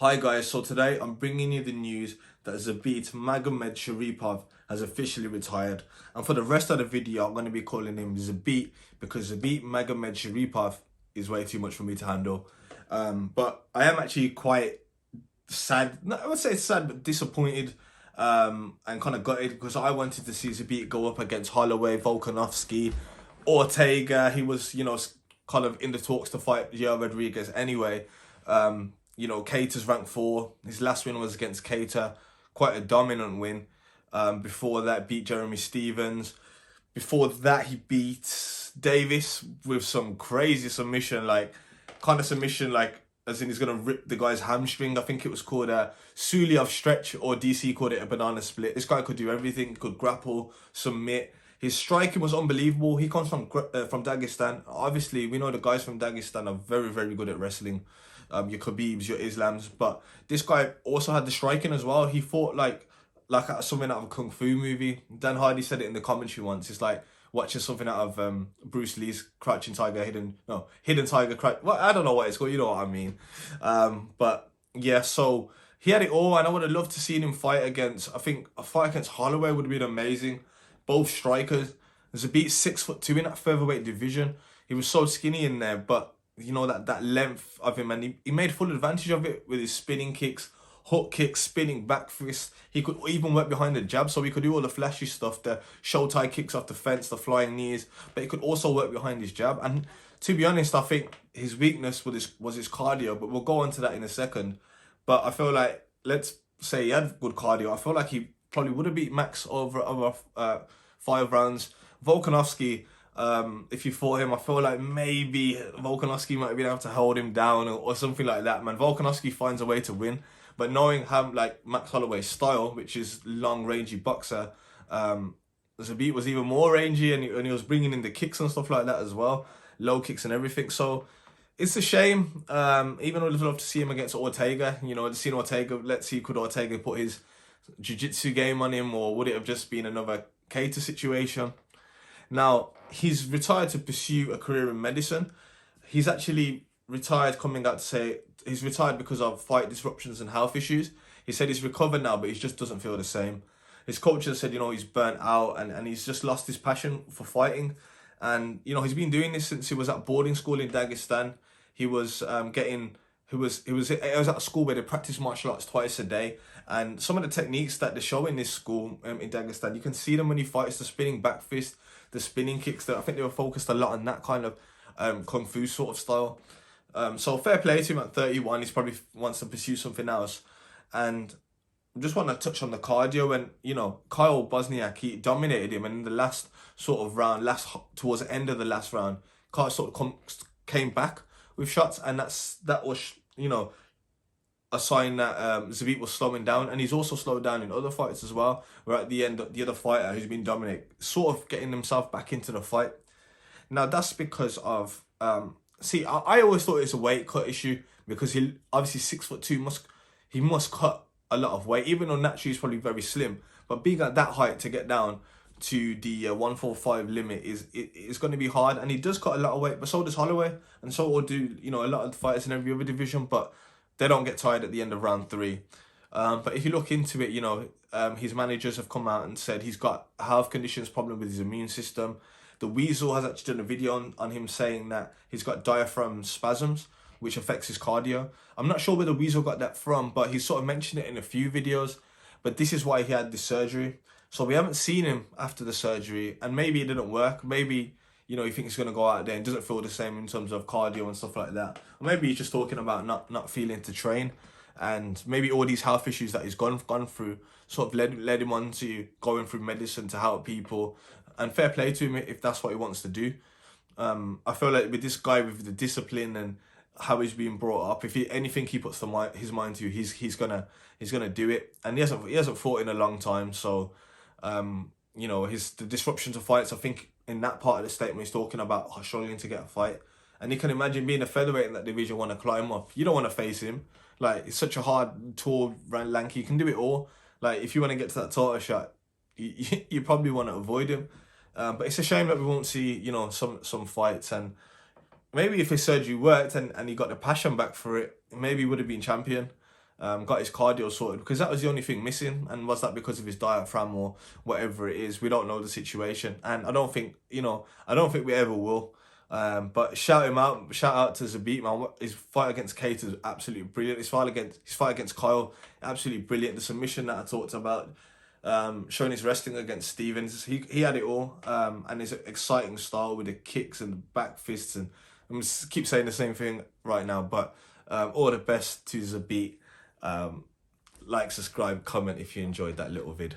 Hi guys, so today I'm bringing you the news that Zabit Magomedsharipov has officially retired. And for the rest of the video, I'm going to be calling him Zabit because Zabit Magomedsharipov is way too much for me to handle. But I am actually quite sad, no, I would say sad, but disappointed and kind of gutted because I wanted to see Zabit go up against Holloway, Volkanovski, Ortega. He was, kind of in the talks to fight Gio Rodriguez anyway. Cater's ranked 4. His last win was against Cater, quite a dominant win. Before that, beat Jeremy Stevens. Before that, he beat Davis with some crazy submission, as in he's gonna rip the guy's hamstring. I think it was called a Suliov stretch, or DC called it a banana split. This guy could do everything. He could grapple, submit. His striking was unbelievable. He comes from Dagestan. Obviously, we know the guys from Dagestan are very, very good at wrestling. Your Khabibs, your Islams, but this guy also had the striking as well. He fought like something out of a kung fu movie. Dan Hardy said it in the commentary once. It's like watching something out of Bruce Lee's Crouching Tiger, Hidden Tiger. Well, I don't know what it's called. You know what I mean? But yeah, so he had it all, and I would have loved to see him fight against. I think a fight against Holloway would have been amazing. Both strikers. Zabit 6'2" in that featherweight division. He was so skinny in there, but that length of him, and he made full advantage of it with his spinning kicks, hook kicks, spinning back fists. He could even work behind the jab, so he could do all the flashy stuff, the show tie kicks off the fence, the flying knees, but he could also work behind his jab. And to be honest, I think his weakness was his cardio, but we'll go on to that in a second. But I feel like, let's say he had good cardio, I feel like he probably would have beat Max over 5 rounds. Volkanovski, if you fought him, I feel like maybe Volkanovski might have been able to hold him down or something like that, man. Volkanovski finds a way to win, but knowing how, like, Max Holloway's style, which is long, rangy boxer, Zabit was even more rangy, and he was bringing in the kicks and stuff like that as well, low kicks and everything. So it's a shame. Even I'd love to see him against Ortega. Seeing Ortega, let's see, could Ortega put his jiu-jitsu game on him, or would it have just been another Cater situation? Now, he's retired to pursue a career in medicine. He's actually retired, coming out to say he's retired because of fight disruptions and health issues. He said he's recovered now, but he just doesn't feel the same. His coach has said, he's burnt out, and he's just lost his passion for fighting. And, he's been doing this since he was at boarding school in Dagestan. He was he was at a school where they practice martial arts twice a day, and some of the techniques that they show in this school in Dagestan, you can see them when he fights: the spinning back fist, the spinning kicks. I think they were focused a lot on that kind of kung fu sort of style. So fair play to him at 31. He's probably wants to pursue something else. And I just want to touch on the cardio. And Kyle Bosniak, he dominated him, and in the last sort of round, towards the end of the last round, Kyle sort of came back with shots, and that was a sign that Zabit was slowing down, and he's also slowed down in other fights as well. Where at the end, the other fighter who's been dominating, sort of getting himself back into the fight. Now that's because of I always thought it's a weight cut issue, because he obviously 6'2", he must cut a lot of weight, even though naturally he's probably very slim. But being at that height, to get down to the 145 limit is going to be hard, and he does cut a lot of weight, but so does Holloway, and so will do a lot of the fighters in every other division, but they don't get tired at the end of round 3. But if you look into it, his managers have come out and said he's got health conditions, problem with his immune system. The Weasel has actually done a video on him saying that he's got diaphragm spasms, which affects his cardio. I'm not sure where the Weasel got that from, but he sort of mentioned it in a few videos. But this is why he had the surgery. So we haven't seen him after the surgery, and maybe it didn't work. Maybe, he thinks he's going to go out there and doesn't feel the same in terms of cardio and stuff like that. Or maybe he's just talking about not feeling to train. And maybe all these health issues that he's gone through sort of led him on to going through medicine to help people. And fair play to him if that's what he wants to do. I feel like with this guy, with the discipline and how he's being brought up, if anything he puts his mind to, he's gonna do it. And he hasn't fought in a long time, so the disruption to fights, I think in that part of the statement he's talking about struggling to get a fight. And you can imagine being a featherweight in that division, want to climb up. You don't want to face him. Like, it's such a hard, tall, lanky. You can do it all. Like, if you want to get to that title shot, you probably want to avoid him. But it's a shame that we won't see, some fights. And maybe if his surgery worked and he got the passion back for it, maybe he would have been champion. got his cardio sorted, because that was the only thing missing. And was that because of his diaphragm or whatever it is? We don't know the situation, and I don't think we ever will. But shout him out. Shout out to Zabit, man. His fight against Kate is absolutely brilliant. His fight against Kyle, absolutely brilliant. The submission that I talked about, showing his wrestling against Stevens, he had it all. And his exciting style with the kicks and the back fists, and I'm just keep saying the same thing right now. But all the best to Zabit. Like, subscribe, comment if you enjoyed that little vid.